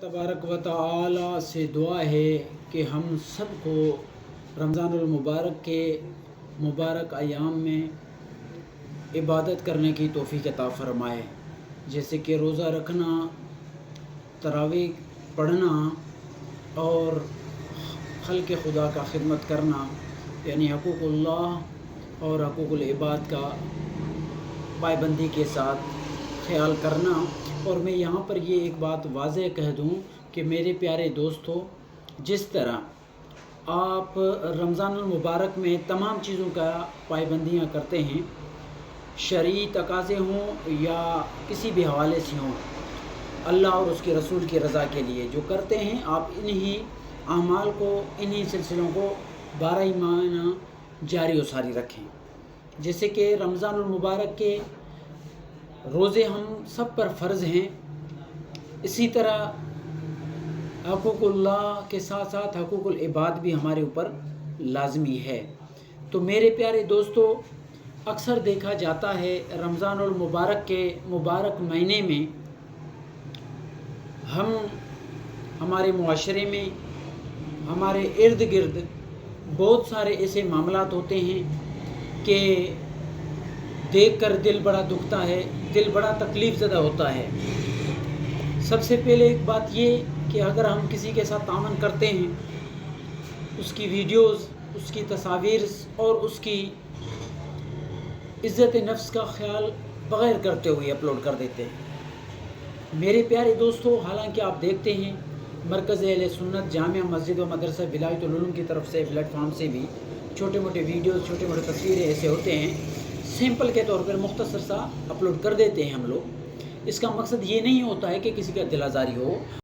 तबारक व तआला से दुआ है कि हम सब को रमज़ानुल मुबारक के मुबारक अयाम में इबादत करने की तौफ़ीक़ अता फ़रमाए, जैसे कि रोज़ा रखना, तरावीह पढ़ना और खल्क़ खुदा का खिदमत करना, यानी हक़ूक़ुल्लाह और हक़ूक़ुल इबाद का पाबंदी के साथ ख़याल करना। और मैं यहाँ पर ये एक बात वाज़ेह कह दूँ कि मेरे प्यारे दोस्तों, जिस तरह आप रमज़ानुल मुबारक में तमाम चीज़ों का पाबंदियाँ करते हैं, शरई तकाज़े हों या किसी भी हवाले से हों, अल्लाह और उसके रसूल की रज़ा के लिए जो करते हैं, आप इन्हीं अमाल को, इन्हीं सिलसिलों को 12 महीना जारी व सारी रखें। जैसे कि रमज़ानुल मुबारक के रोज़े हम सब पर फ़र्ज़ हैं, इसी तरह हक़ूक़ुल्लाह के साथ साथ हक़ूक़ुल इबाद भी हमारे ऊपर लाज़मी है। तो मेरे प्यारे दोस्तों, अक्सर देखा जाता है रमज़ानुल मुबारक के मुबारक महीने में हमारे मुआशरे में, हमारे इर्द गिर्द बहुत सारे ऐसे मामलात होते हैं कि देखकर दिल बड़ा दुखता है, दिल बड़ा तकलीफ़ ज़दा होता है। सबसे पहले एक बात ये कि अगर हम किसी के साथ तामन करते हैं, उसकी वीडियोज़, उसकी तस्वीर और उसकी इज़्ज़त नफ्स का ख़याल बग़ैर करते हुए अपलोड कर देते हैं। मेरे प्यारे दोस्तों, हालांकि आप देखते हैं मरकज़ अहले सुन्नत जामिया मस्जिद व मदरसा विलायतुल उलूम की तरफ से प्लेटफॉर्म से भी छोटे मोटे वीडियोज़, छोटे मोटे तस्वीरें ऐसे होते हैं, सैंपल के तौर पर मुख्तसर सा अपलोड कर देते हैं हम लोग। इसका मकसद ये नहीं होता है कि किसी का दिल आज़ारी हो।